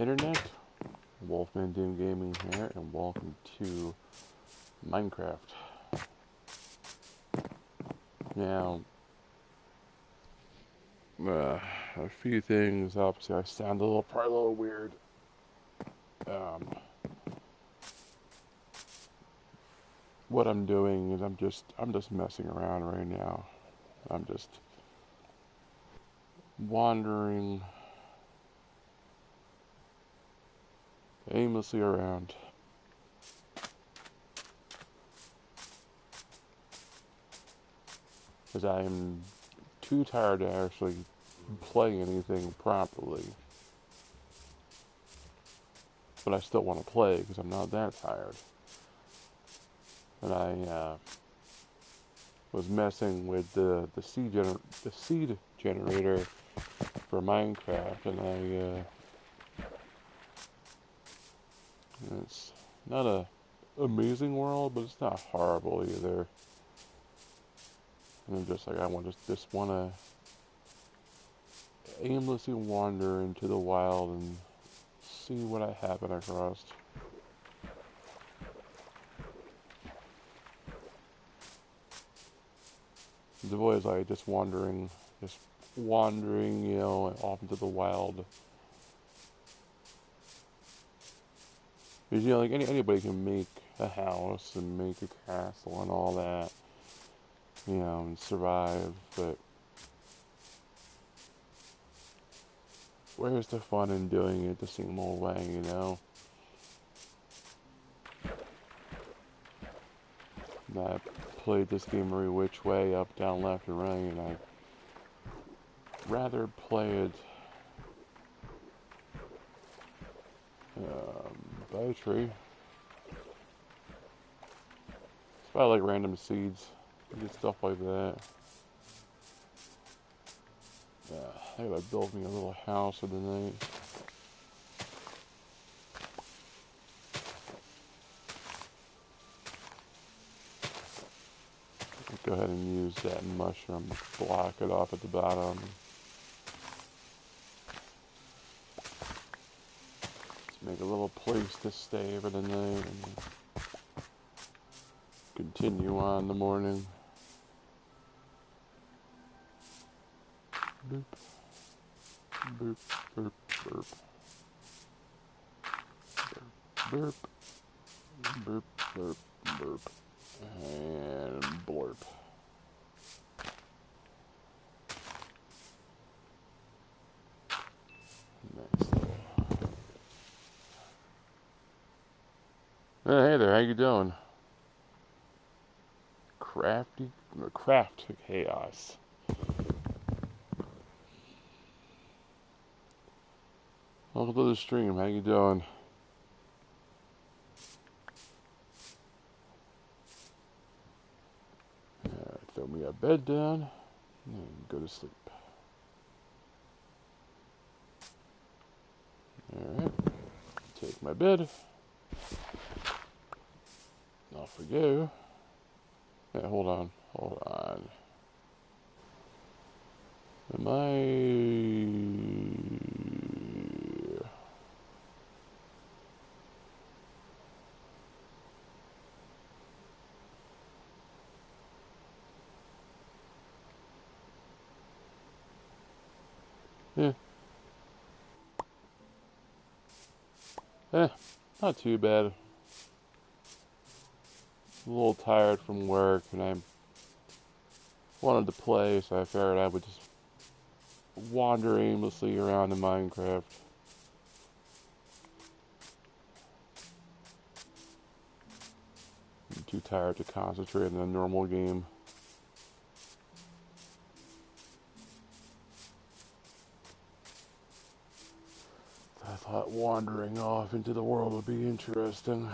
Internet. Wolfman Doom Gaming here, and welcome to Minecraft. Now, a few things. Obviously, I sound probably a little weird. What I'm doing is I'm just messing around right now. I'm just wandering aimlessly around. Because I am too tired to actually play anything properly. But I still want to play because I'm not that tired. And I was messing with the seed generator for Minecraft, and it's not a amazing world, but it's not horrible either. And I'm just like, I just want to aimlessly wander into the wild and see what I happen across. The boys like just wandering, off into the wild. Because like anybody can make a house and make a castle and all that, and survive. But where's the fun in doing it the same old way, I played this game every which way, up, down, left, and right, and I'd rather play it by a tree. It's about like random seeds, and stuff like that. I gotta build me a little house for the night. Go ahead and use that mushroom, block it off at the bottom. Let's make a little place to stay for the night and continue on in the morning. Boop, boop, burp, burp. Burp, burp, burp, burp, and blurp. Nice. Hey there, how you doing? Craft chaos. Welcome to the stream. How you doing? Throw me a bed down and go to sleep. Alright. Take my bed. Off we go. Yeah, hold on. Am I... not too bad. A little tired from work, and I wanted to play, so I figured I would just wander aimlessly around in Minecraft. I'm too tired to concentrate in a normal game. I thought wandering off into the world would be interesting.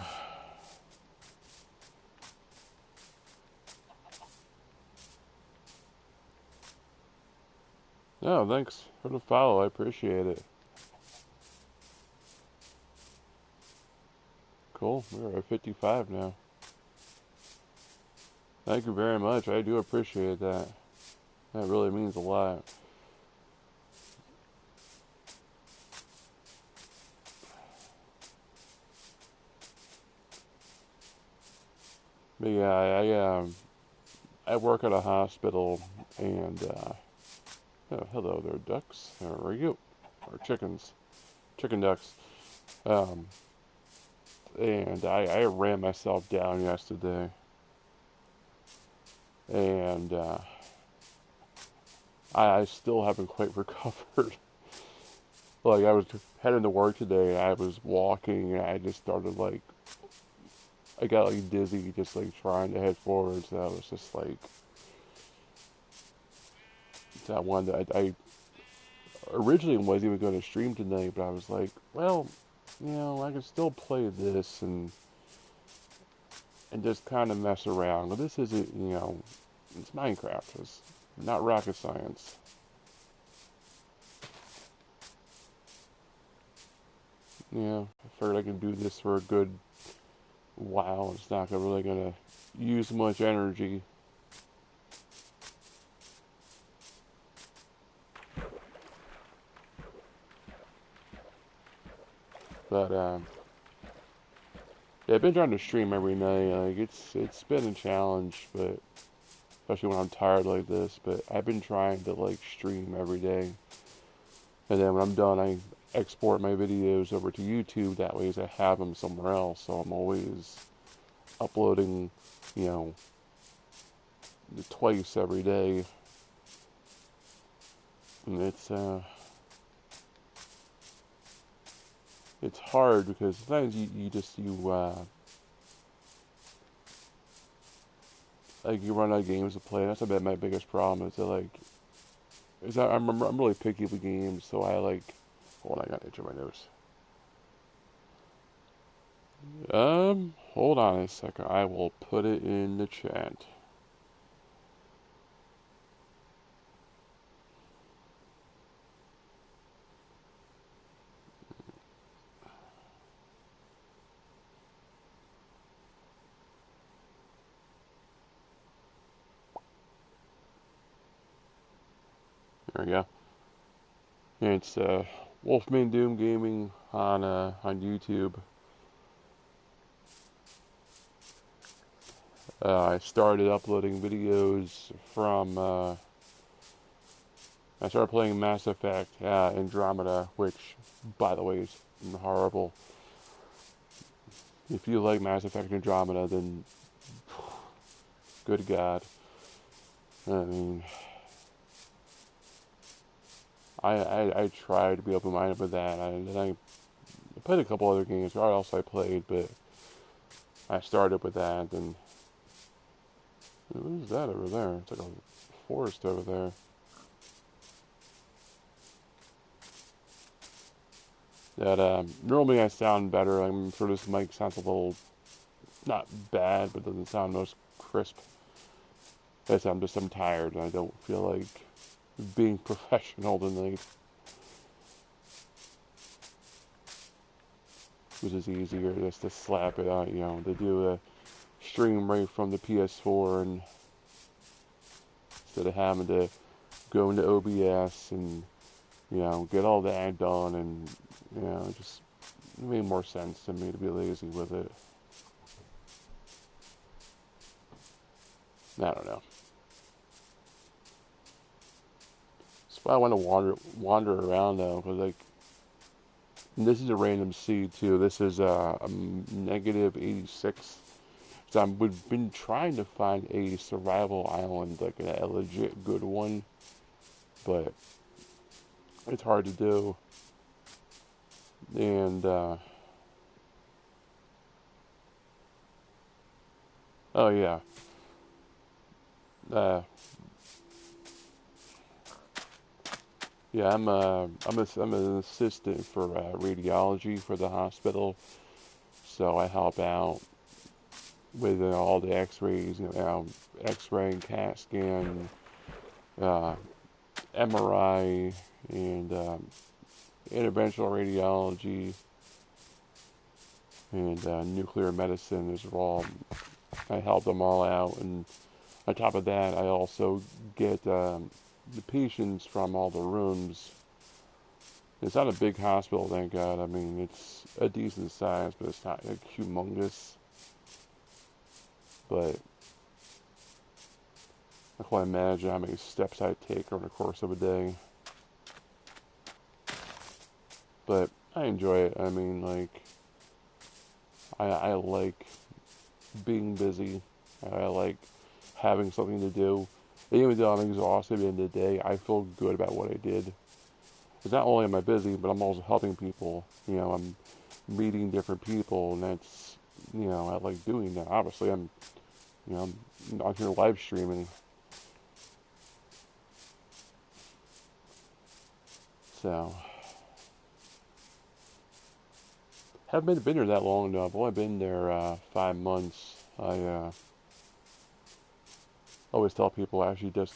No, thanks for the follow. I appreciate it. Cool. We're at 55 now. Thank you very much. I do appreciate that. That really means a lot. yeah, I work at a hospital, and oh, hello there, ducks. How are you? Or chickens, chicken ducks. Um, and I ran myself down yesterday, and I still haven't quite recovered. Like, I was heading to work today, and I was walking, and I just started like, I got like dizzy just like trying to head forward. So I was just like, that one that I originally wasn't even going to stream tonight, but I was like, well, I can still play this and just kind of mess around. But this isn't, it's Minecraft. It's not rocket science. I figured I could do this for a good while. It's not really going to use much energy. But, yeah, I've been trying to stream every night. Like, it's been a challenge, but especially when I'm tired like this. But I've been trying to, like, stream every day. And then when I'm done, I export my videos over to YouTube. That way, I have them somewhere else. So I'm always uploading, you know, twice every day. And it's hard because sometimes like you run out of games to play. That's about my biggest problem. Is that I'm really picky with games, so I like. Hold on, I got an itch in my nose. Hold on a second. I will put it in the chat. There we go. It's Wolfman Doom Gaming on YouTube. I started uploading videos from. I started playing Mass Effect Andromeda, which, by the way, is horrible. If you like Mass Effect Andromeda, then good God. I mean, I tried to be open-minded with that. I played a couple other games. What else I played, but I started with that. And what is that over there? It's like a forest over there. That normally I sound better. I'm sure this mic sounds a little not bad, but doesn't sound most crisp. I'm tired and I don't feel like being professional tonight. Which is easier just to slap it out, to do a stream right from the PS4 and instead of having to go into OBS and, get all that done and, just it made more sense to me to be lazy with it. I don't know. That's why I want to wander around though, because like, this is a random seed too. This is a negative 86. So I've been trying to find a survival island, like a legit good one, but it's hard to do. And oh yeah, uh, yeah. I'm an assistant for radiology for the hospital, so I help out with all the X-rays, X-ray, CAT scan, MRI, and interventional radiology, and nuclear medicine as well. I help them all out, and on top of that, I also get the patients from all the rooms. It's not a big hospital, thank God. I mean, it's a decent size, but it's not like humongous. but I can only imagine how many steps I take over the course of a day. But I enjoy it. I mean, like, I like being busy. I like having something to do. And even though I'm exhausted at the end of the day, I feel good about what I did. Because not only am I busy, but I'm also helping people. You know, I'm meeting different people, and that's, you know, I like doing that. Obviously, I'm on here live streaming. So, haven't been there that long though. I've only been there 5 months. I always tell people I actually just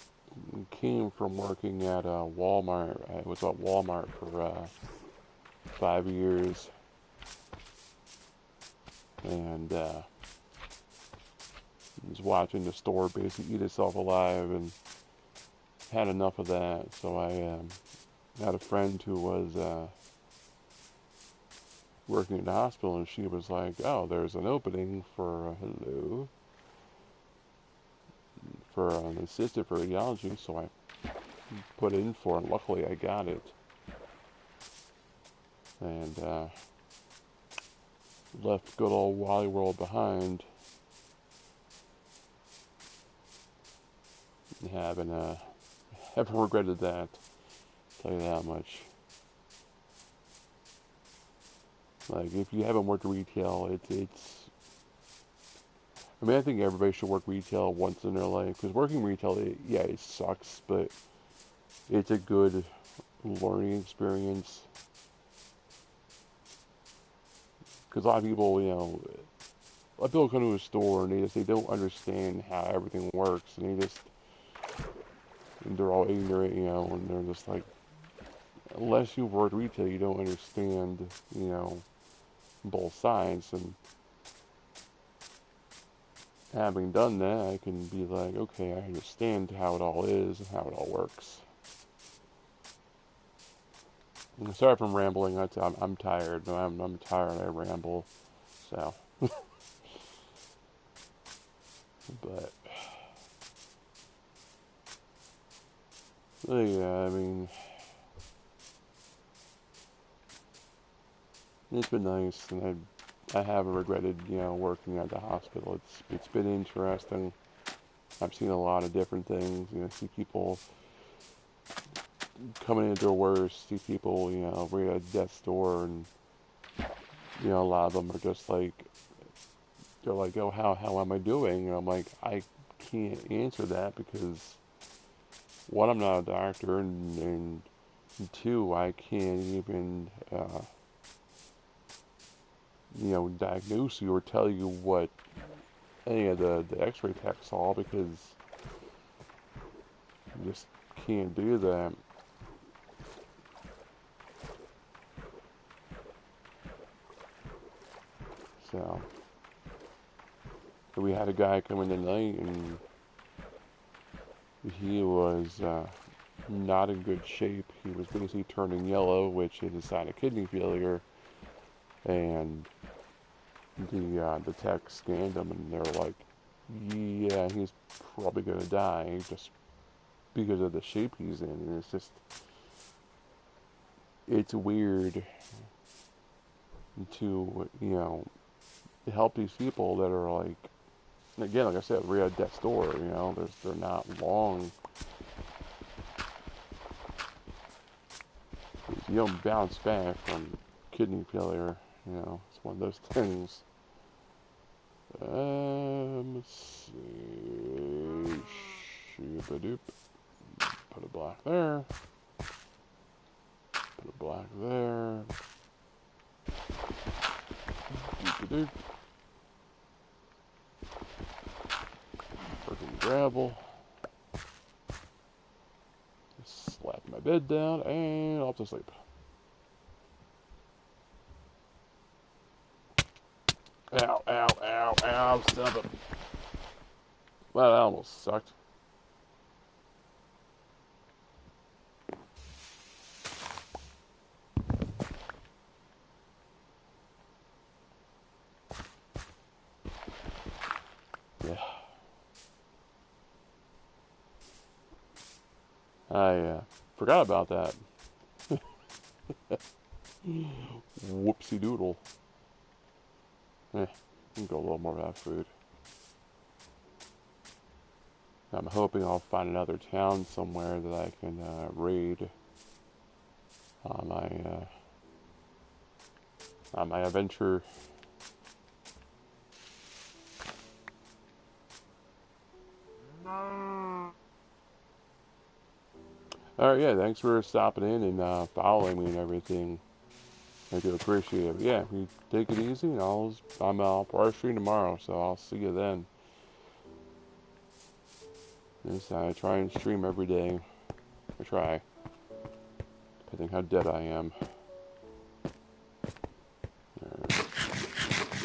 came from working at Walmart. I was at Walmart for 5 years, and was watching the store basically eat itself alive, and had enough of that. So I had a friend who was working in the hospital, and she was like, "Oh, there's an opening for for an assistant for radiology." So I put in for it, and luckily I got it. And left good old Wally World behind. Haven't regretted that. I'll tell you that much. Like, if you haven't worked retail, it's. I mean, I think everybody should work retail once in their life, because working retail, it sucks, but it's a good learning experience. Because a lot of people, a lot of people come to a store and they don't understand how everything works, and they're all ignorant, and they're just like, unless you've worked retail, you don't understand, both sides. And having done that, I can be like, okay, I understand how it all is and how it all works. And sorry if I'm rambling. I'm tired. I'm tired. I ramble. So, but yeah, I mean, it's been nice, and I haven't regretted, working at the hospital. It's been interesting. I've seen a lot of different things. See people coming in the door worse. See people, right at death's door, and a lot of them are just like, they're like, "Oh, how am I doing?" And I'm like, I can't answer that because one, I'm not a doctor, and two, I can't even diagnose you or tell you what any of the X-ray techs saw, because you just can't do that. So we had a guy come in tonight, and he was not in good shape. He was basically turning yellow, which is a sign of kidney failure. And the tech scanned him, and they're like, "Yeah, he's probably gonna die just because of the shape he's in." And it's weird to help these people that are like, again, like I said, we're at death's door. They're not long. You don't bounce back from kidney failure. It's one of those things. Let's see. Shoop-a-doop. Put a black there. Put a black there. Doop-a-doop. Freaking gravel. Just slap my bed down and off to sleep. Ow, ow, ow, ow, son of a... Well, that almost sucked. Yeah. I forgot about that. Whoopsie doodle. Can go a little more of that food. I'm hoping I'll find another town somewhere that I can raid on my adventure. Alright, yeah, thanks for stopping in and following me and everything. I do appreciate it. Yeah, you take it easy, and I'm probably stream tomorrow, so I'll see you then. Yes, I try and stream every day. I try, depending how dead I am.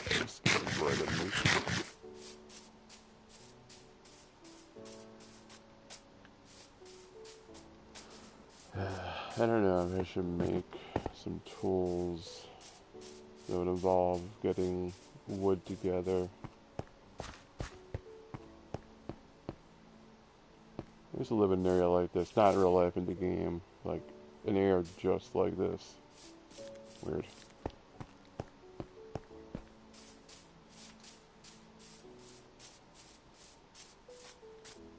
Just get right at me. I don't know if I should make some tools that would involve getting wood together. I used to live in an area like this, not in real life in the game, like an area just like this. Weird.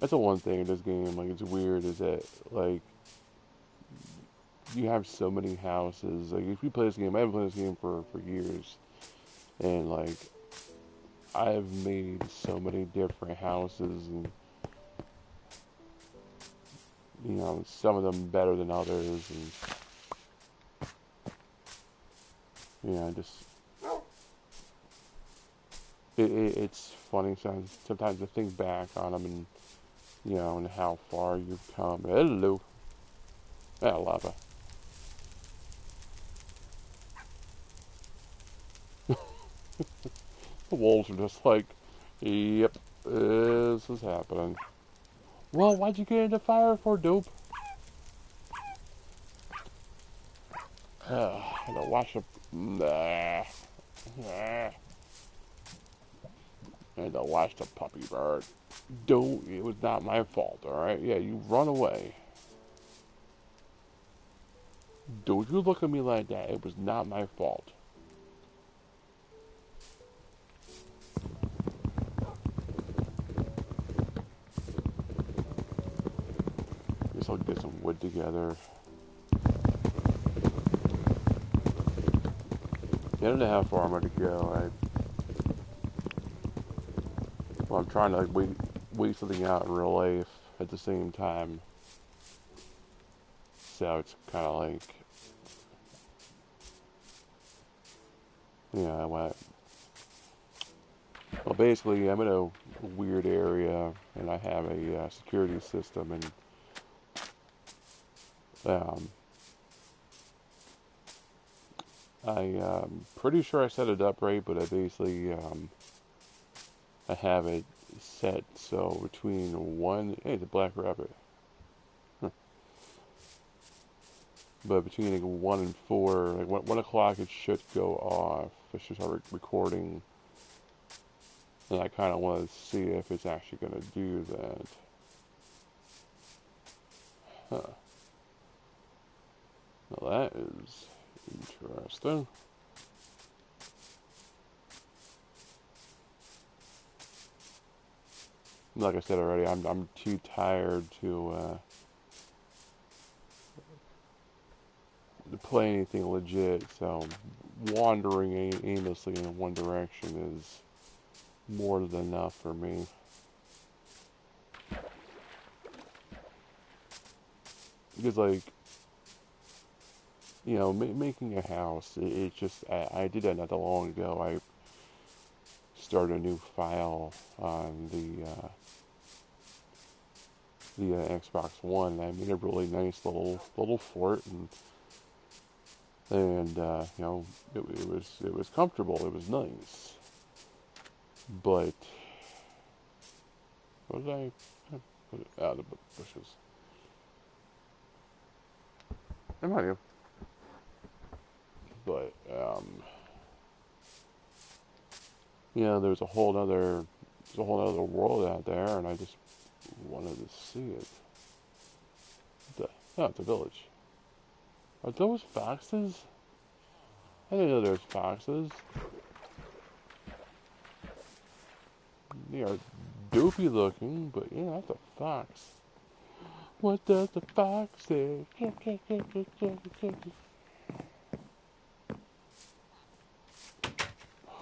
That's the one thing in this game, like, it's weird, is that, like, you have so many houses. Like, if you play this game, I haven't played this game for years, and, like, I've made so many different houses, and, you know, some of them better than others, and, yeah, just, it's funny sometimes to think back on them, and, you know, and how far you've come. Hello. Ah, lava. The wolves are just like, yep, this is happening. Well, why'd you get into fire for, dope? I had to wash up. Nah. I had to wash the puppy bird. Don't. It was not my fault, alright? Yeah, you run away. Don't you look at me like that. It was not my fault. Guess I'll get some wood together. 10.5 farmer to go. Well, I'm trying to like wait something out in real life at the same time. So it's kind of like, yeah, well, basically, I'm in a weird area, and I have a security system, and um, I'm pretty sure I set it up right, but I basically I have it set so between hey, the black rabbit. Huh. But between like 1 and 4, like 1 o'clock, it should go off. It should start recording. And I kind of want to see if it's actually going to do that. Huh. Now that is interesting. Like I said already, I'm too tired to play anything legit, so wandering aimlessly in one direction is more than enough for me. Because, like, you know, making a house, it's just, I did that not that long ago. I started a new file on the Xbox One. I made a really nice little fort, and you know, it was comfortable. It was nice, but what did I put it out of the bushes? I might have, but you know, there's a whole other world out there, and I just wanted to see it. The Oh, it's a village. Are those foxes? I didn't know there's foxes. They are dopey looking, but yeah, that's a fox. What does the fox say?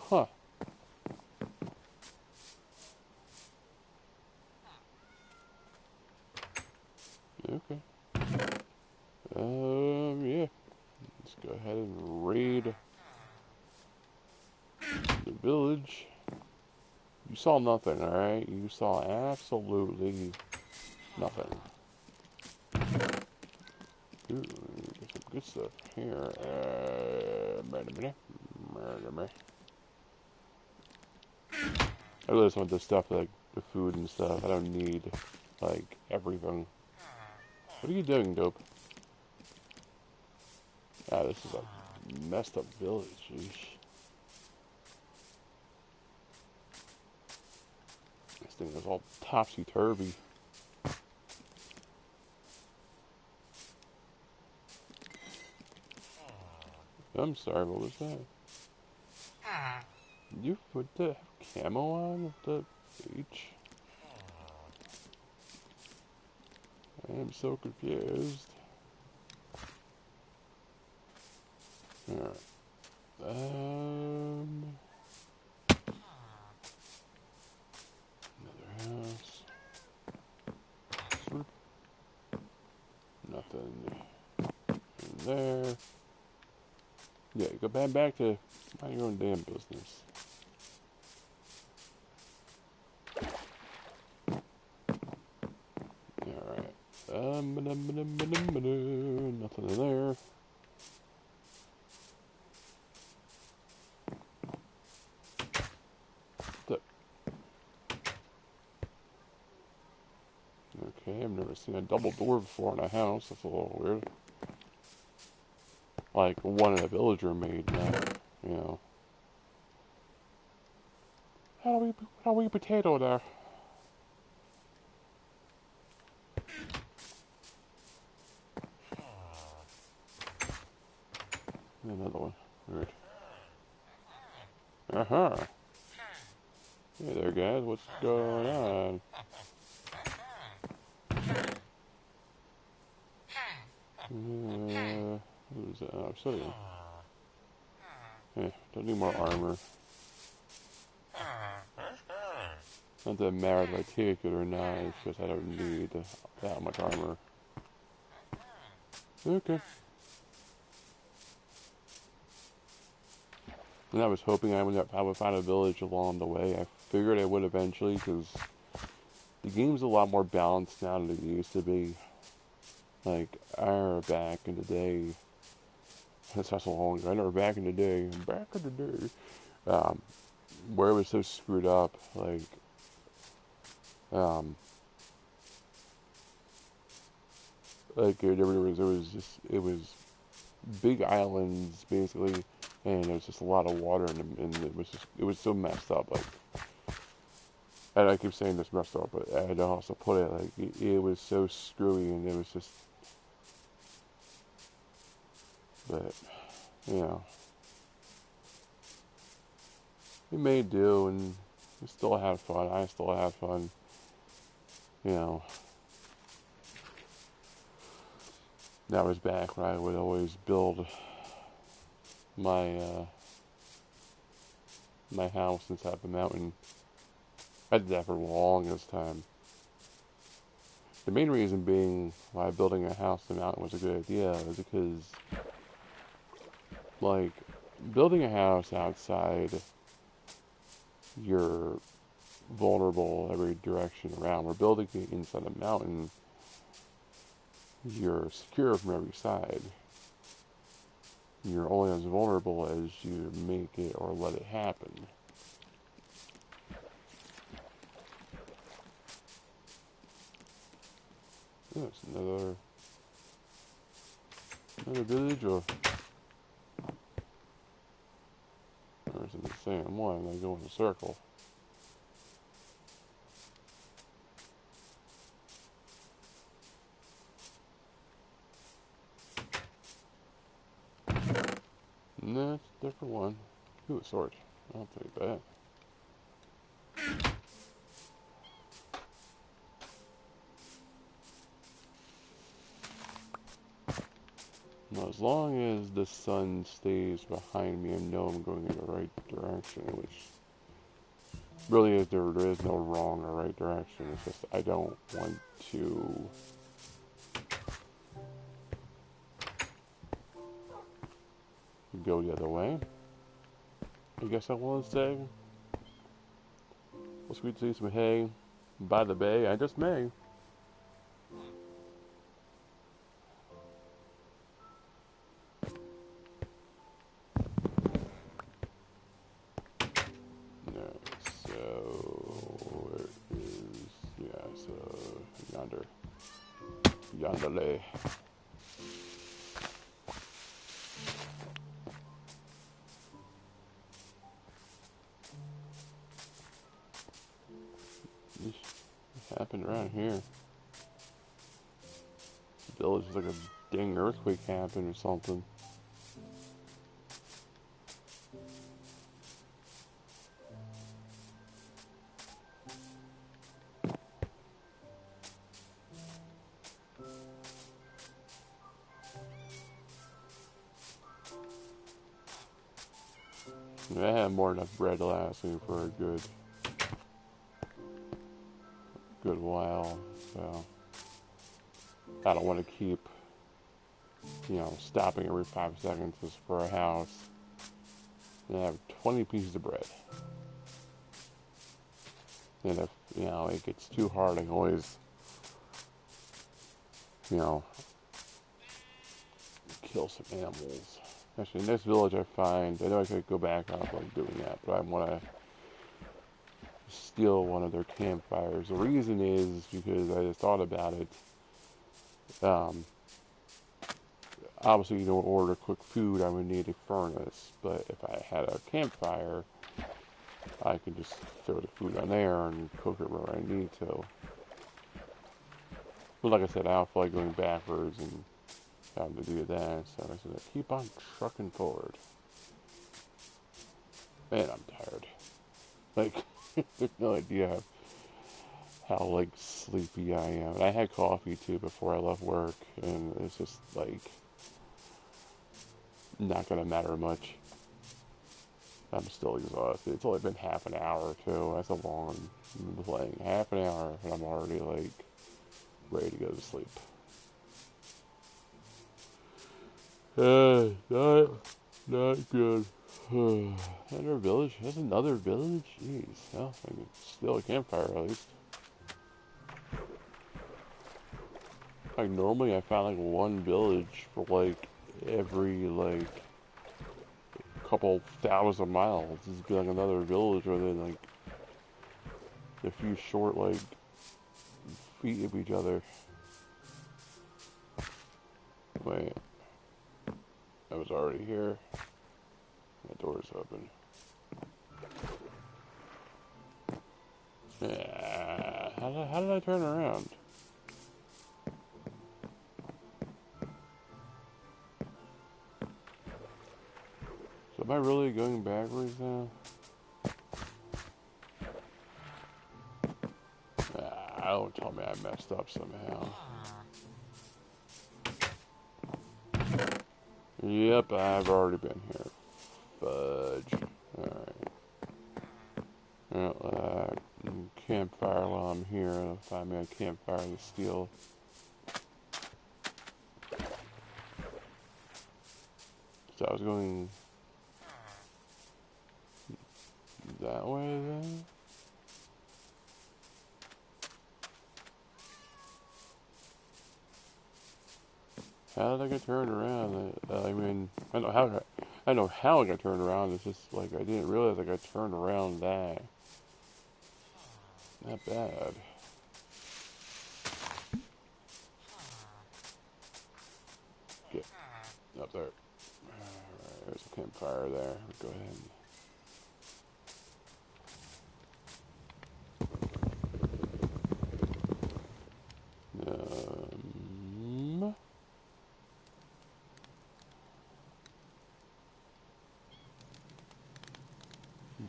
Huh. Okay. Yeah. Let's go ahead and raid the village. You saw nothing, alright? You saw absolutely nothing. Ooh, get some good stuff here. I really just want this stuff, like the food and stuff. I don't need, like, everything. What are you doing, dope? Ah, this is a messed up village. Eesh. This thing is all topsy-turvy. I'm sorry, what was that? You put the camo on with the H? I am so confused. Alright. Another house. Swoop. Nothing in there. Yeah, go back to mind your own damn business. Alright. Nothing in there. Okay, I've never seen a double door before in a house. That's a little weird. Like one in a villager made, not, you know. How do we potato there? Another one. Weird. Uh-huh. Hey there, guys. What's going on? What is that? Oh, obsidian. Don't need more armor. Not that it matters if I take it or not, it's just I don't need that much armor. Okay. And I was hoping I would find a village along the way. I figured I would eventually, because the game's a lot more balanced now than it used to be. Like, I remember back in the day, that's not so long ago, I remember back in the day, where it was so screwed up, like, it was big islands, basically, and there was just a lot of water, and it was so messed up, like, and I keep saying this messed up, but I don't know how else to put it, like, it was so screwy, and it was just, but, you know, we made do, and we still had fun, I still had fun, you know. That was back when I would always build my my house inside the mountain. I did that for the longest time. The main reason being why building a house in the mountain was a good idea is because, like, building a house outside, you're vulnerable every direction around. We're building it inside a mountain, you're secure from every side. You're only as vulnerable as you make it or let it happen. Yes, another village, or is it the same one? They go in a circle. for one. Ooh, a sword. I'll take that. Now, as long as the sun stays behind me, I know I'm going in the right direction, which really is there is no wrong or right direction. It's just I don't want to go the other way. I guess I want to say. Let's go see some hay by the bay. I just may. Yandere. This happened around here. The village is like a dang earthquake happened or something. I had more than enough bread to last me for a good while, so I don't want to keep, stopping every 5 seconds just for a house. And I have 20 pieces of bread. And if, it gets too hard, I can always, kill some animals. Actually, in this village I find, I know I could go back off like doing that, but I want to steal one of their campfires. The reason is because I just thought about it. Obviously, to order quick food, I would need a furnace, but if I had a campfire, I could just throw the food on there and cook it where I need to. But like I said, I don't feel like going backwards and having to do that, so I said, keep on trucking forward. Man, I'm tired. Like, there's no idea how, sleepy I am. And I had coffee, too, before I left work, and it's just, not gonna matter much. I'm still exhausted. It's only been half an hour, too. That's a long playing. Half an hour, and I'm already, ready to go to sleep. Not good. Another village? That's another village? Jeez. Well, I can steal a campfire at least. Normally I find one village for every couple thousand miles. This would be another village within a few short feet of each other. Wait. I was already here. The door's open. Yeah. How did I turn around? So am I really going backwards now? Don't tell me I messed up somehow. Yep, I've already been here. Fudge. Alright. Well, campfire while I'm here. I'll find me a campfire to steal. So I was going that way then? How did I get turned around? I know how I got turned around. It's just I didn't realize I got turned around that. Not bad. Get up there. Alright, there's a campfire there. Go ahead.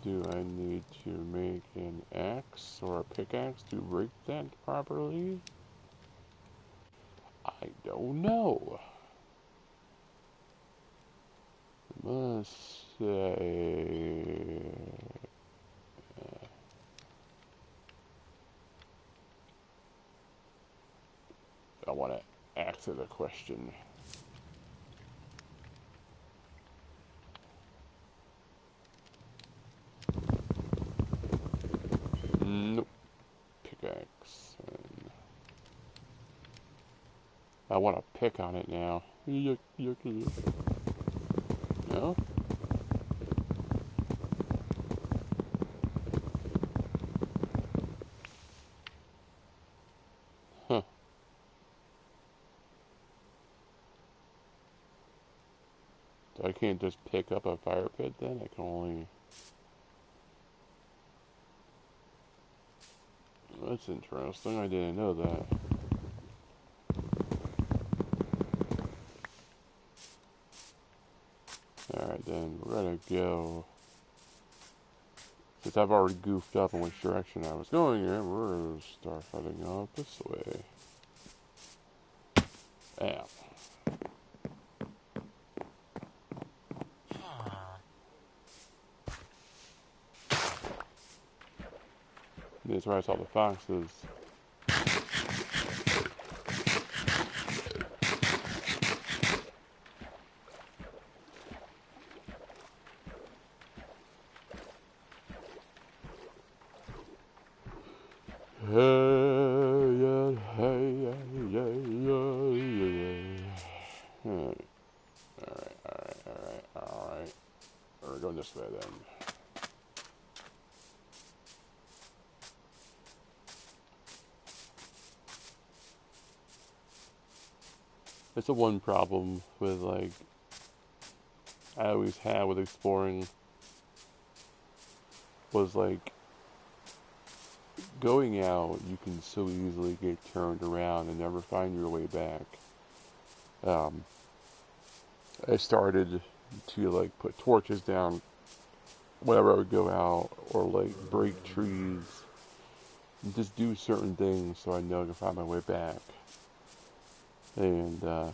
Do I need to make an axe or a pickaxe to break that properly? I don't know. I must say... I want to answer the question. Nope. Pickaxe. And I want to pick on it now. Yuck, yuck, yuck. No? Huh. So I can't just pick up a fire pit then? I can only... That's interesting. I didn't know that. Alright then, we're gonna go. Since I've already goofed up in which direction I was going here, we're gonna start heading out this way. Ow. That's where I saw the foxes. Alright. We're going this way then. It's the one problem with, like, I always had with exploring was, like, going out, you can so easily get turned around and never find your way back. I started to, like, put torches down whenever I would go out, or, like, break trees, and just do certain things so I know I can find my way back. And, yeah,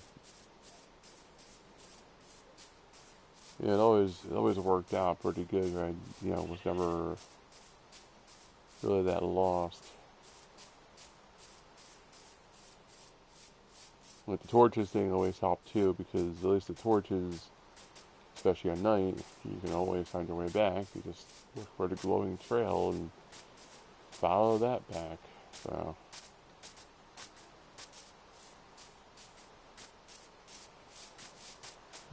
it always worked out pretty good. I, was never really that lost. Like the torches thing always helped too, because at least the torches, especially at night, you can always find your way back. You just look for the glowing trail and follow that back. So.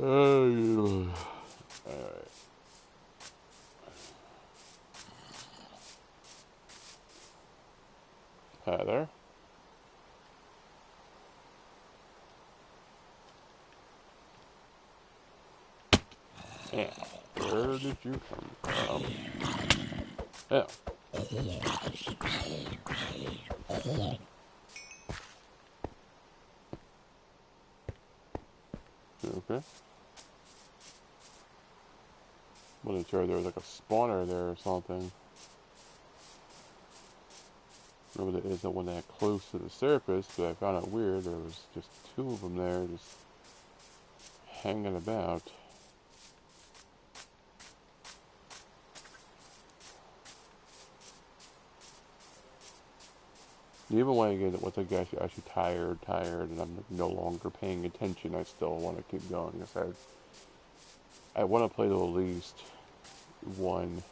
Alright. Hi there. Yeah. Where did you come from? Oh. Okay. I'm not sure there was like a spawner there or something. Remember there isn't one that close to the surface, but I found it weird. There was just two of them there, just hanging about. Even when I get once I get actually tired, and I'm no longer paying attention, I still want to keep going. Because I want to play to at least one.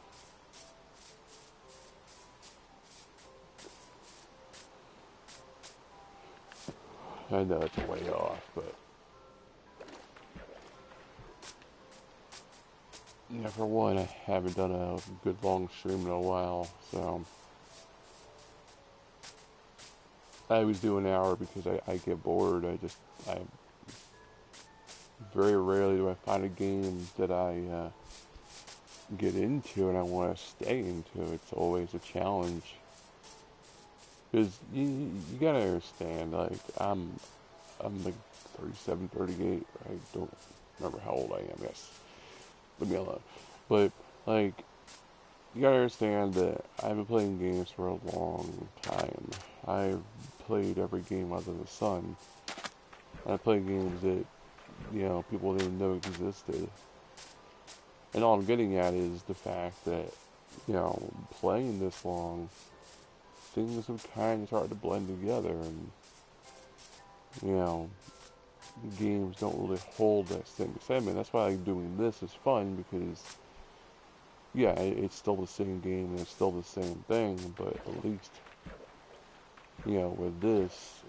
I know it's way off, but yeah, for one, I haven't done a good long stream in a while, so I always do an hour because I get bored. I very rarely do I find a game that I get into and I want to stay into. It's always a challenge. Because you gotta understand, like, I'm like 37, 38. I don't remember how old I am, yes. Leave me alone. But, like, you gotta understand that I've been playing games for a long time. I've played every game under the sun. I play games that, people didn't know existed. And all I'm getting at is the fact that, playing this long, things have kind of started to blend together, and, games don't really hold that same excitement. That's why doing this is fun, because, yeah, it's still the same game and it's still the same thing, but at least, with this,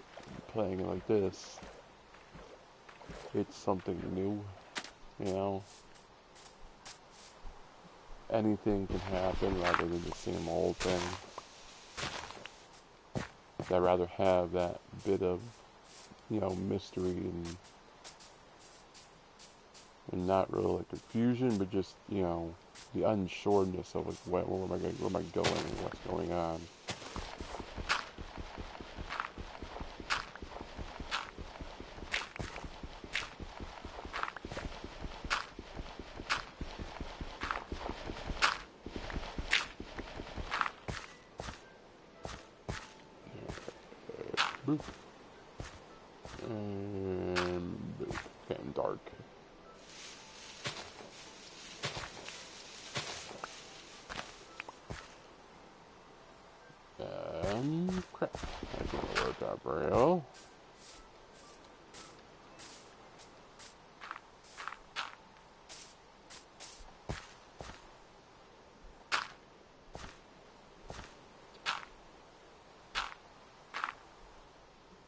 playing it like this, it's something new, you know. Anything can happen rather than the same old thing. I'd rather have that bit of, mystery and not really like confusion, but just, the unsureness of like where am I going and what's going on. Boop. And boop. Getting dark. Crap. That didn't work out very well.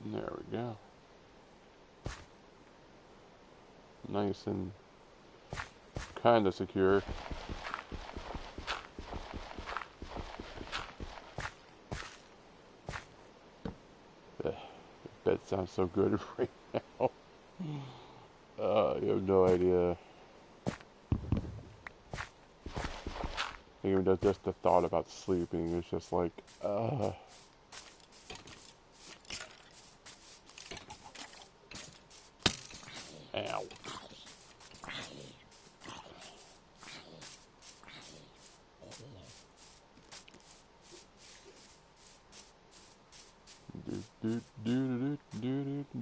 There we go. Nice and kind of secure. Bed sounds so good right now. You have no idea. Even just the thought about sleeping is just like, Ow.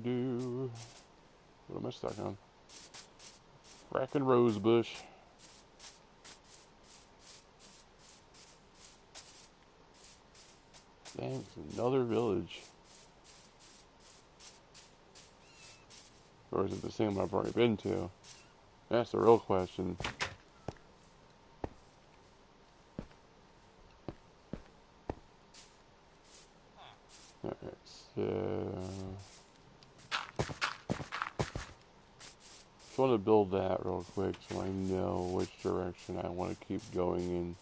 Do. What am I stuck on? Frackin' rosebush. Dang, it's another village. Or is it the same one I've already been to? That's the real question. Alright, so... I want to build that real quick so I know which direction I want to keep going in.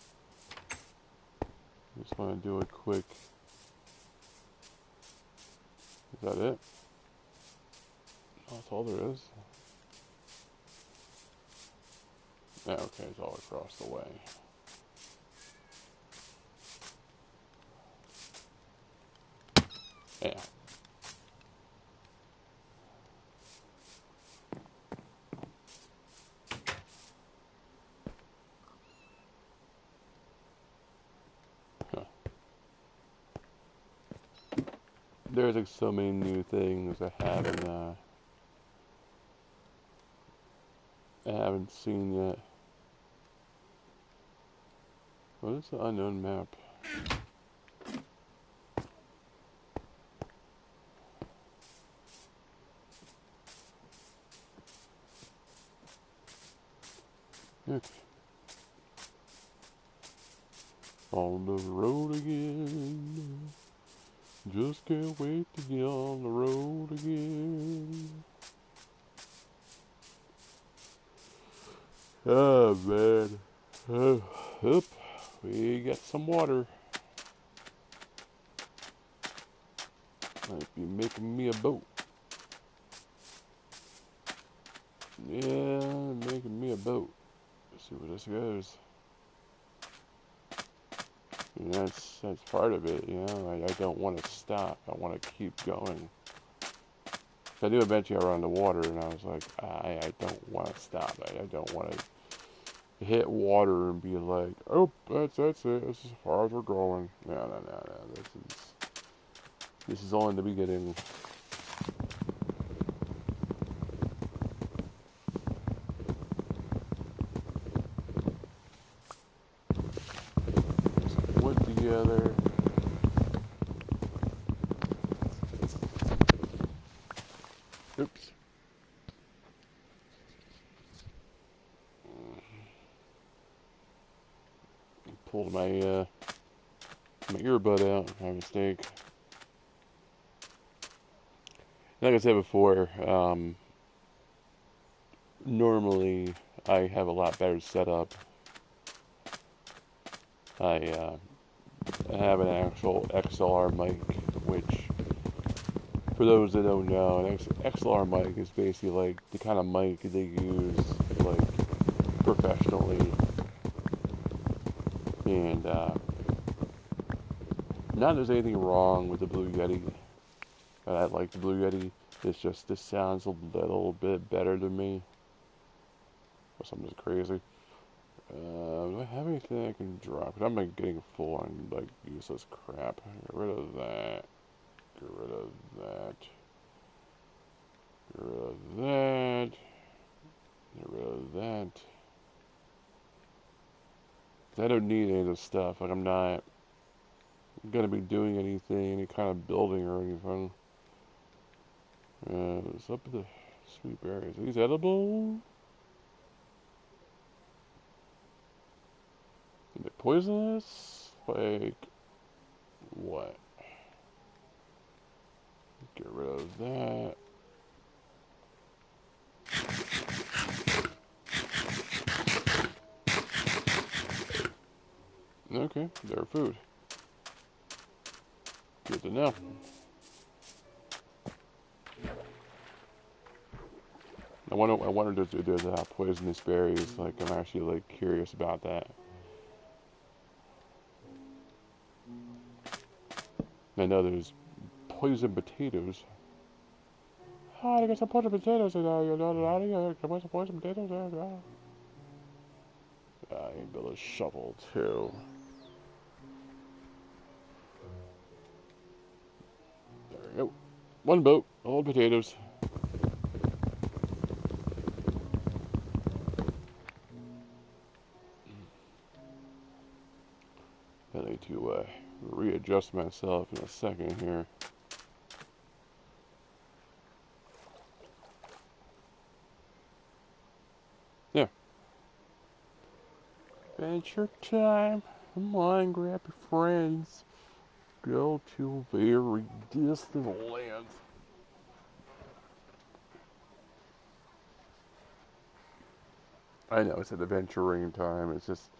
Just want to do a quick... Is that it? That's all there is? Yeah, okay, it's all across the way. Yeah. Huh. There's like so many new things I haven't seen yet. What is the unknown map? Okay. On the road again. Just can't wait to get on the road again. Oh man. Oop. We got some water. Might be making me a boat. Yeah, making me a boat. Let's see where this goes. And that's part of it, I don't want to stop. I want to keep going. I knew eventually I run the water, and I was like, I don't want to stop. I don't want to hit water and be like, oh, that's it. This is as far as we're going. No. This is only the beginning. Put some wood together. Oops. Pulled my earbud out by mistake. Like I said before, normally I have a lot better setup. I have an actual XLR mic, which, for those that don't know, an XLR mic is basically like the kind of mic they use like professionally, and not that there's anything wrong with the Blue Yeti. I like the Blue Yeti. It's just this sounds a little bit better than me. Or something just crazy. Do I have anything I can drop? Because I'm like getting full on like useless crap. Get rid of that. Get rid of that. Get rid of that. Get rid of that. I don't need any of this stuff. Like I'm not gonna be doing anything, any kind of building or anything. What's up with the sweet berries? Are these edible? Are they poisonous? Like what? Get rid of that. Okay, they're food. Good to know. I wonder if there's poisonous berries. Like I'm actually like curious about that. I know there's poison potatoes. Oh, I got some poison potatoes in there. You know, I got some poison potatoes there. I can build a shovel too. There we go. One boat, all potatoes. I need to readjust myself in a second here. Yeah. Adventure time. Come on, grab your friends. Go to very distant lands. I know it's adventuring time. It's just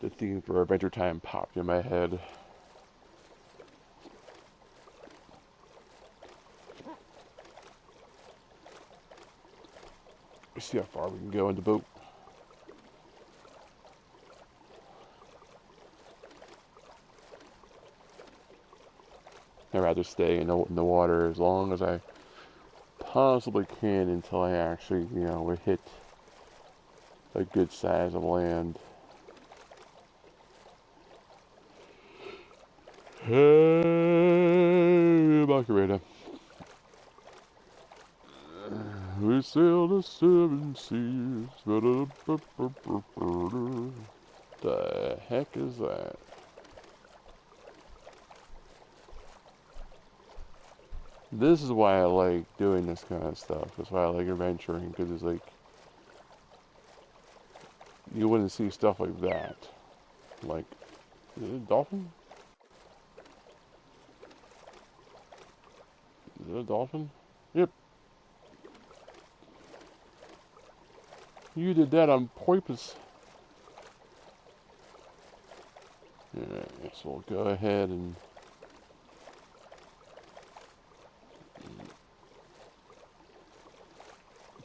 the theme for Adventure Time popped in my head. Let's see how far we can go in the boat. I'd rather stay in the water as long as I possibly can until I actually, would hit a good size of land. Hey, Macarena. We sail the seven seas. The heck is that? This is why I like doing this kind of stuff. That's why I like adventuring, because it's like you wouldn't see stuff like that. Like, is it a dolphin? Is it a dolphin? Yep. You did that on purpose. Yeah, so we'll go ahead and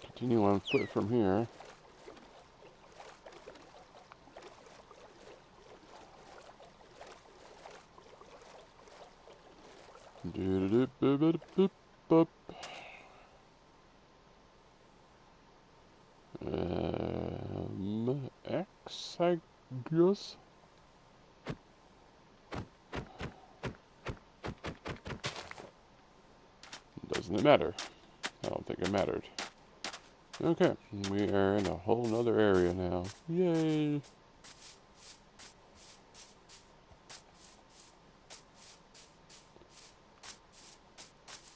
continue on foot from here. X, I guess. Doesn't it matter? I don't think it mattered. Okay, we are in a whole nother area now. Yay!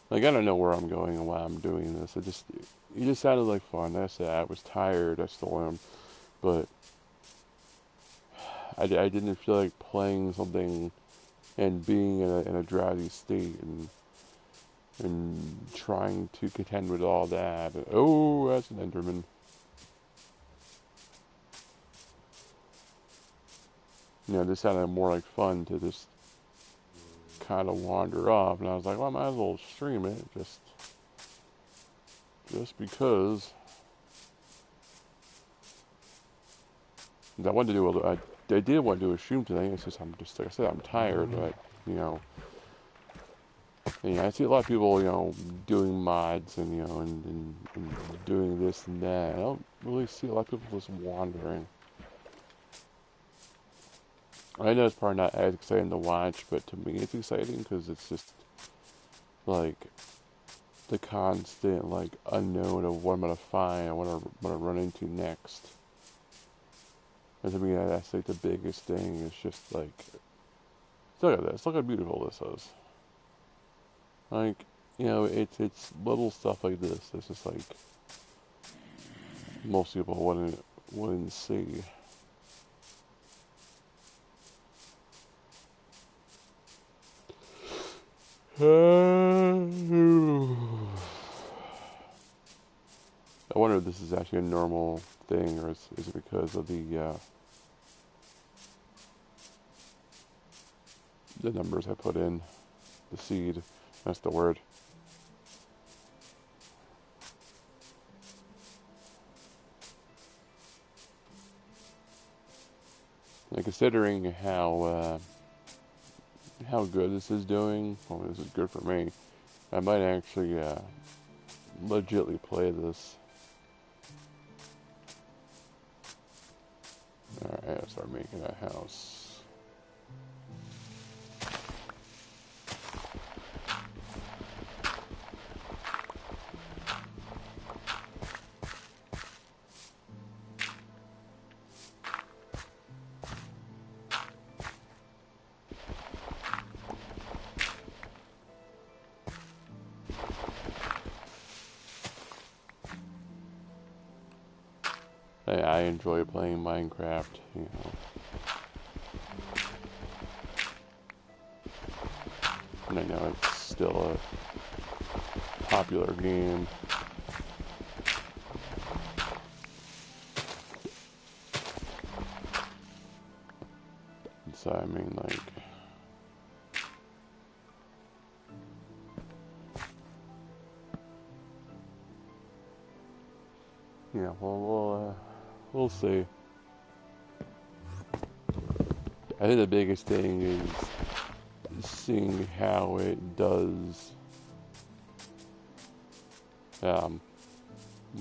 Like, I don't know where I'm going and why I'm doing this. It just sounded like fun. That's it. I was tired. I still am. But I didn't feel like playing something and being in a drowsy state and trying to contend with all that. Oh, that's an Enderman. You know, this sounded more like fun to just kind of wander off. And I was like, well, I might as well stream it just because. I wanted to do I did want to do a stream today. It's just like I said, I'm tired. But you know, I see a lot of people doing mods and and doing this and that. I don't really see a lot of people just wandering. I know it's probably not as exciting to watch, but to me it's exciting because it's just like the constant like unknown of what I'm gonna find, what I'm gonna run into next. And to me, that's like the biggest thing. It's just like, look at this. Look how beautiful this is. Like, it's little stuff like this. It's just like most people wouldn't see. I wonder if this is actually a normal thing, or is it because of the numbers I put in, the seed. That's the word. And considering how good this is doing, well, this is good for me. I might actually legitly play this. Alright, I'll start making a house. I enjoy playing Minecraft, And I know it's still a popular game. So, I mean, like... Yeah, well, we'll see. I think the biggest thing is seeing how it does. When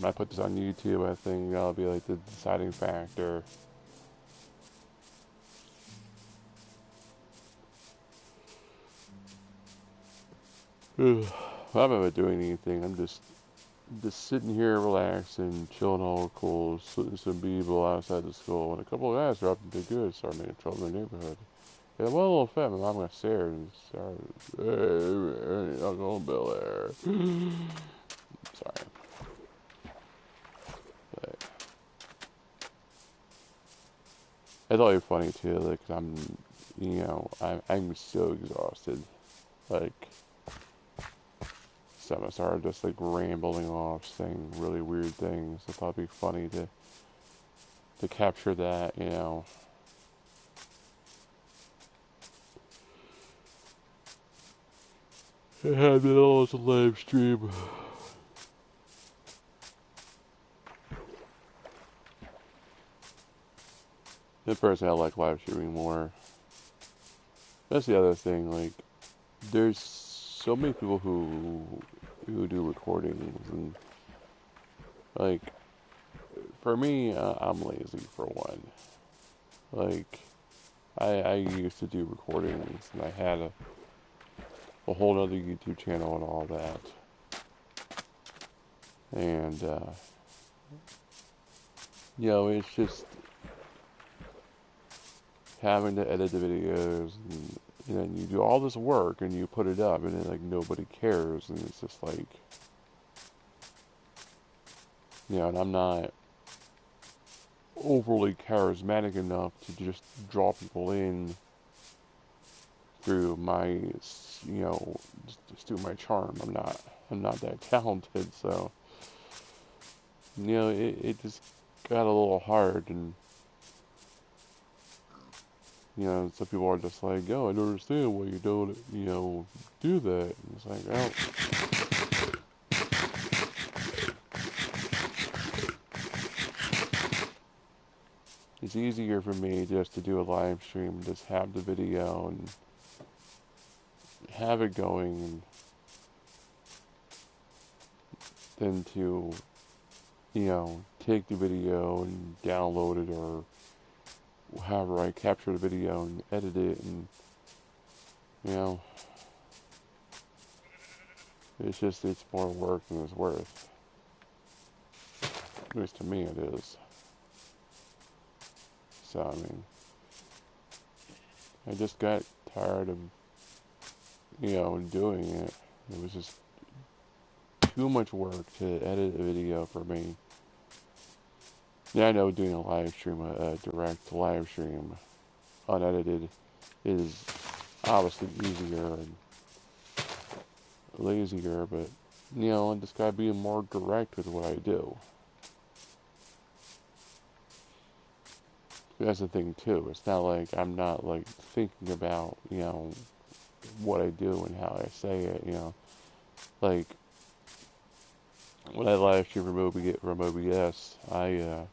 I put this on YouTube, I think that'll be like the deciding factor. I haven't been doing anything. I'm just sitting here, relaxing, chilling all cool, shooting some people outside the school, and a couple of guys dropped into good, starting making trouble in the neighborhood. Yeah, one little fat, my mom got scared and started, hey, I'm going Bill there. Sorry. But it's always funny too, like, I'm so exhausted. Like, so I started just like rambling off, saying really weird things. I thought it'd be funny to capture that, I had it all as a live stream. In person, I like live streaming more. That's the other thing. Like, there's so many people who do recordings, and like, for me, I'm lazy for one. Like, I used to do recordings, and I had a whole other YouTube channel and all that. And, you know, it's just having to edit the videos, and then you do all this work, and you put it up, and then, like, nobody cares, and it's just like, you know, and I'm not overly charismatic enough to just draw people in through my, you know, just through my charm. I'm not that talented, so, you know, it just got a little hard, and, you know, some people are just like, oh, I don't understand why you don't, you know, do that. And it's like, well, it's easier for me just to do a live stream, just have the video and have it going, than to, you know, take the video and download it, or however I capture the video and edit it, and, you know, it's more work than it's worth. At least to me it is. So, I mean, I just got tired of, you know, doing it. It was just too much work to edit a video for me. Yeah, I know doing a live stream, a direct live stream, unedited, is obviously easier and lazier, but, you know, I just gotta be more direct with what I do. That's the thing too. It's not like I'm not like thinking about, you know, what I do and how I say it, you know. Like when I live stream from OBS, I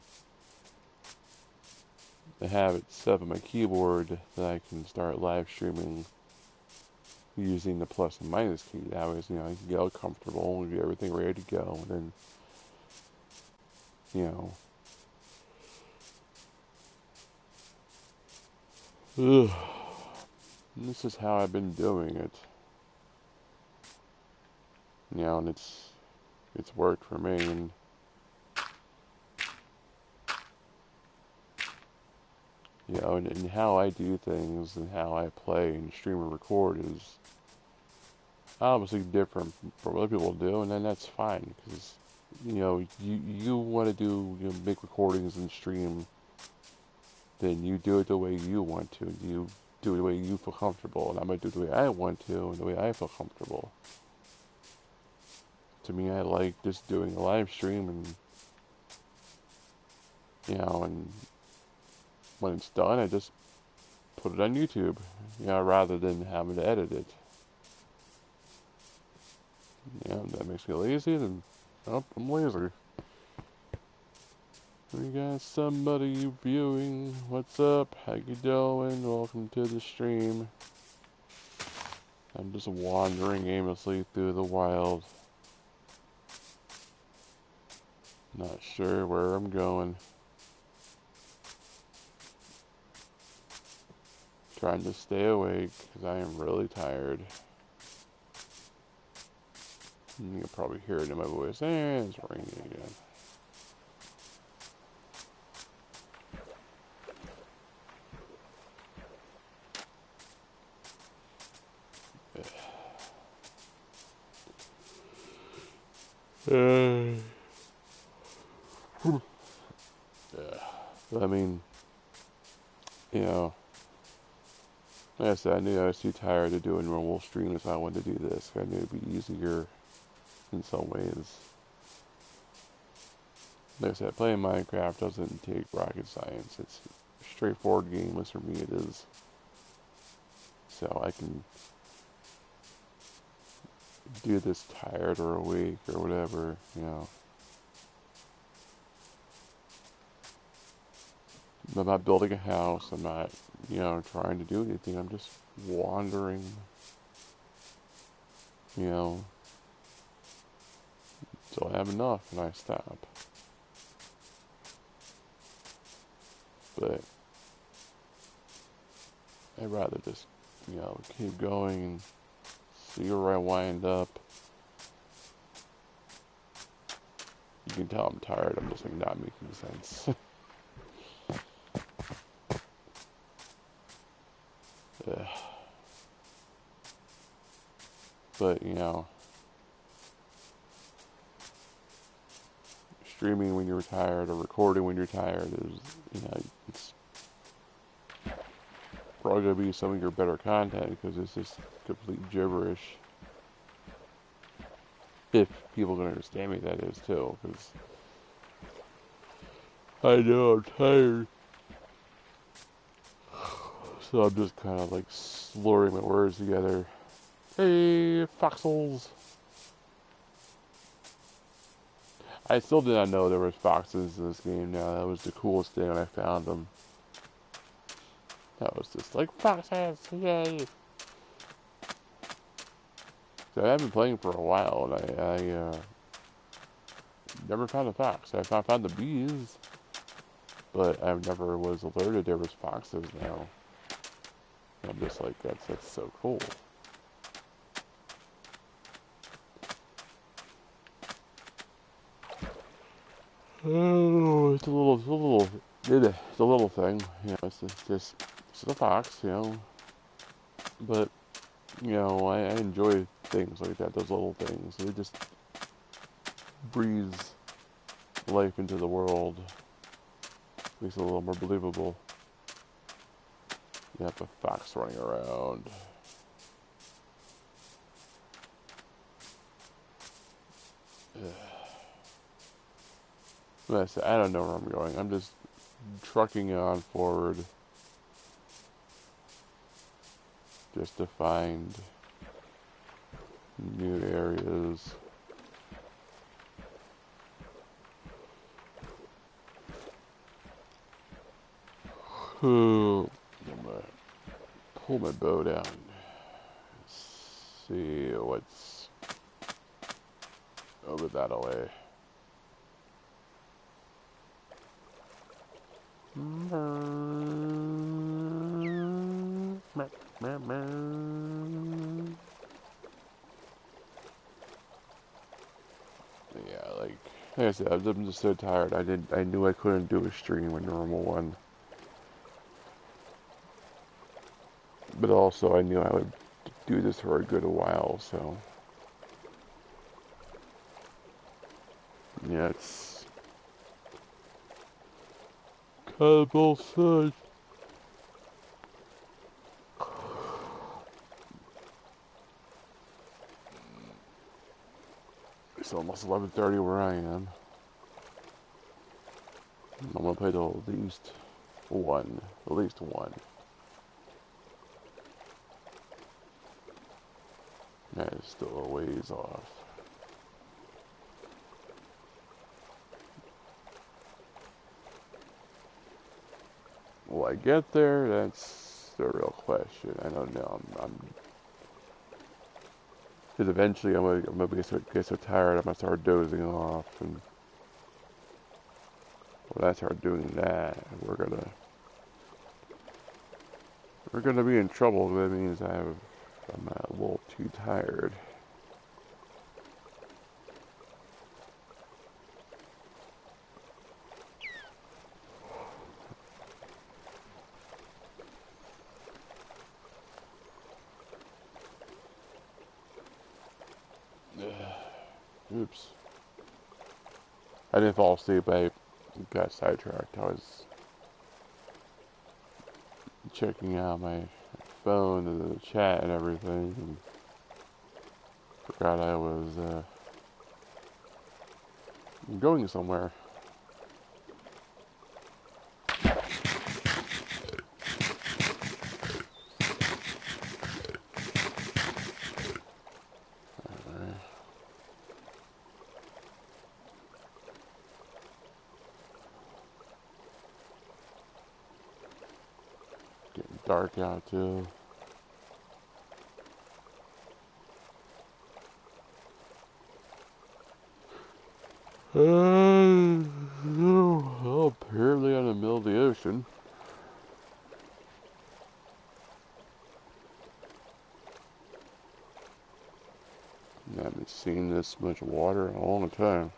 have it set up on my keyboard that I can start live streaming using the plus and minus key. That way, you know, I can get all comfortable and get everything ready to go, and then, you know, this is how I've been doing it. You know, and it's worked for me, and, you know, and how I do things and how I play and stream and record is obviously different from what other people do, and then that's fine, because, you know, you want to do, you know, make recordings and stream, then you do it the way you want to. You do it the way you feel comfortable, and I'm going to do it the way I want to and the way I feel comfortable. To me, I like just doing a live stream, and, you know, and when it's done, I just put it on YouTube, you know, rather than having to edit it. You know, that makes me lazy, then, oh, I'm lazy. We got somebody viewing. What's up? How you doing? Welcome to the stream. I'm just wandering aimlessly through the wild. Not sure where I'm going. Trying to stay awake because I am really tired. You can probably hear it in my voice. It's raining again. But I mean, you know, like I said, I knew I was too tired of doing normal streams, so I wanted to do this. I knew it'd be easier in some ways. Like I said, playing Minecraft doesn't take rocket science. It's a straightforward game, at least for me it is. So I can do this tired or awake or whatever, you know. I'm not building a house. I'm not, you know, trying to do anything. I'm just wandering, you know, until I have enough and I stop. But I'd rather just, keep going and see where I wind up. You can tell I'm tired. I'm just like not making sense. But, streaming when you're tired or recording when you're tired is, it's probably going to be some of your better content because it's just complete gibberish. If people can understand me, that is, too, because I know I'm tired. So I'm just kind of like slurring my words together. Hey, foxholes! I still did not know there was foxes in this game now. That was the coolest thing when I found them. That was just like, foxes, yay! So I've been playing for a while, and I never found a fox. I found the bees, but I never was alerted there was foxes now. I'm just like, that's so cool. Oh, it's a little thing, it's a fox, but, I enjoy things like that, those little things. They just breathe life into the world, makes it a little more believable. You have a fox running around. I don't know where I'm going. I'm just trucking on forward just to find new areas. I'm gonna pull my bow down. See what's over that way. Yeah, like I said, I'm just so tired. I knew I couldn't do a stream, a normal one. But also I knew I would do this for a good while, so yeah, it's kind of both sides. It's almost 11:30 where I am. I'm gonna play till at least one. That is still a ways off. Will I get there? That's the real question. I don't know. Because eventually I'm gonna get so tired, I'm gonna start dozing off, and when I start doing that, we're gonna be in trouble. That means I'm a little too tired. Oops. I didn't fall asleep. I got sidetracked. I was checking out my phone and the chat and everything, and forgot I was going somewhere. Getting dark out too. Well, apparently I'm in the middle of the ocean. seen this much water in a long time.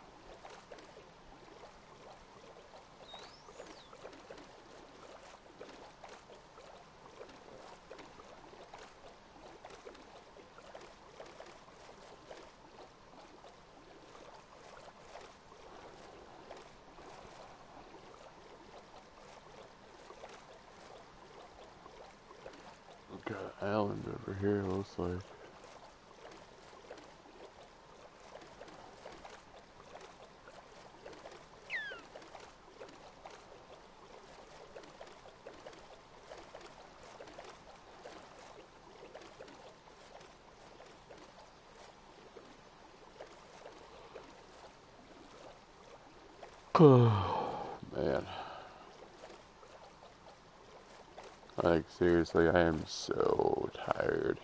Got an island over here, looks like. Man. Like, seriously, I am so tired.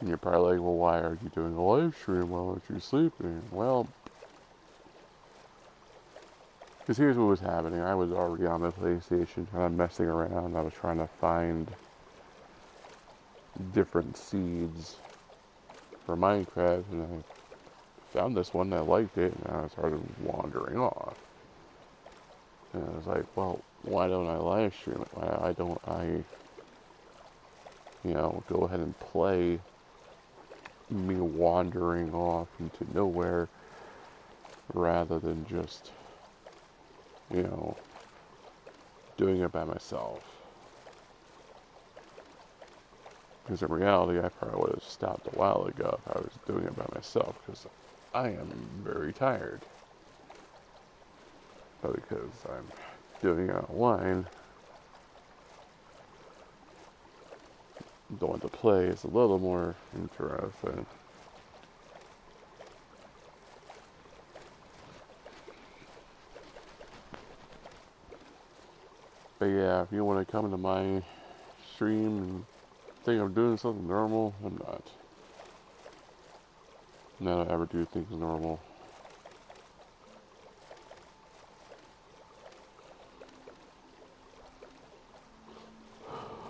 And you're probably like, well, why are you doing a live stream? Why aren't you sleeping? Well, because here's what was happening. I was already on the PlayStation, kind of messing around. I was trying to find different seeds for Minecraft, and I found this one, I liked it, and I started wandering off. And I was like, well, why don't I live stream it? Why don't I, go ahead and play me wandering off into nowhere rather than just, doing it by myself. Because in reality, I probably would have stopped a while ago if I was doing it by myself, because I am very tired. But because I'm doing it online, the one to play is a little more interesting. But yeah, if you want to come into my stream and think I'm doing something normal, I'm not. None I ever do things normal.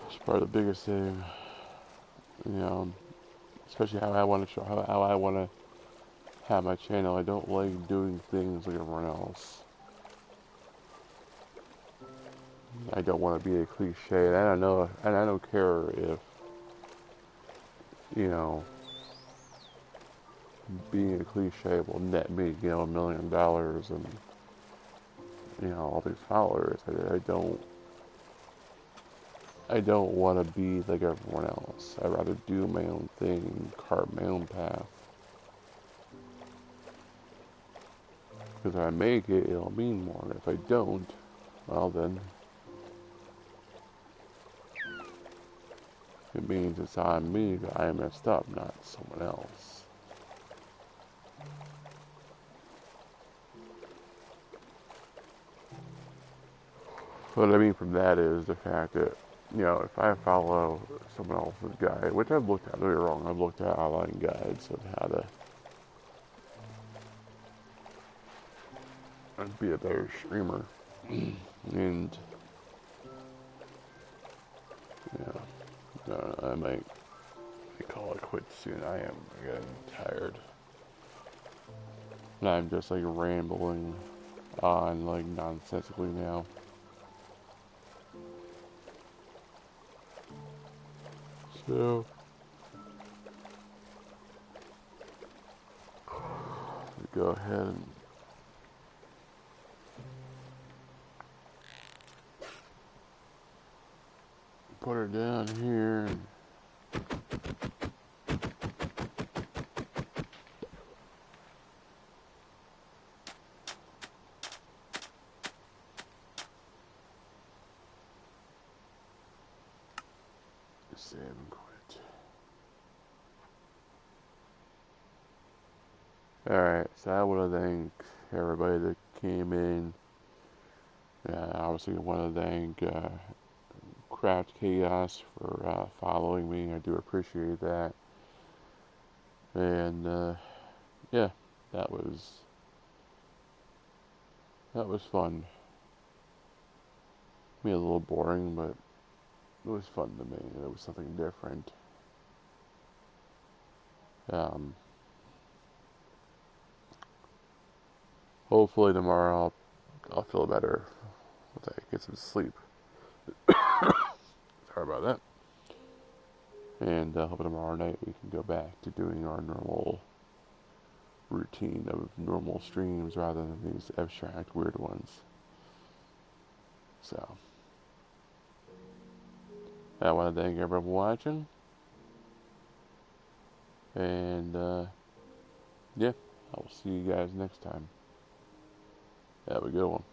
It's probably the biggest thing, especially how I want to show, how I want to have my channel. I don't like doing things like everyone else. I don't want to be a cliche, and I don't know, and I don't care if, being a cliche will net me, $1 million and, all these followers. I don't want to be like everyone else. I'd rather do my own thing, carve my own path. Because if I make it, it'll mean more. If I don't, well then, it means it's on me that I messed up, not someone else. What I mean from that is the fact that, if I follow someone else's guide, which I've looked at, don't get me wrong, I've looked at online guides of how to be a better streamer. And, I might call it quits soon. I am getting tired. And I'm just like rambling on like nonsensically now. So, go ahead and put her down here. And save and quit. Alright, so I want to thank everybody that came in. Obviously, I want to thank Craft Chaos for following me. I do appreciate that. And yeah, that was fun. Maybe a little boring, but it was fun to me. It was something different. Um, Hopefully tomorrow I'll feel better once I get some sleep. Sorry about that. And hopefully tomorrow night we can go back to doing our normal routine of normal streams rather than these abstract weird ones. So, I want to thank everyone for watching. And, yeah, I will see you guys next time. Have a good one.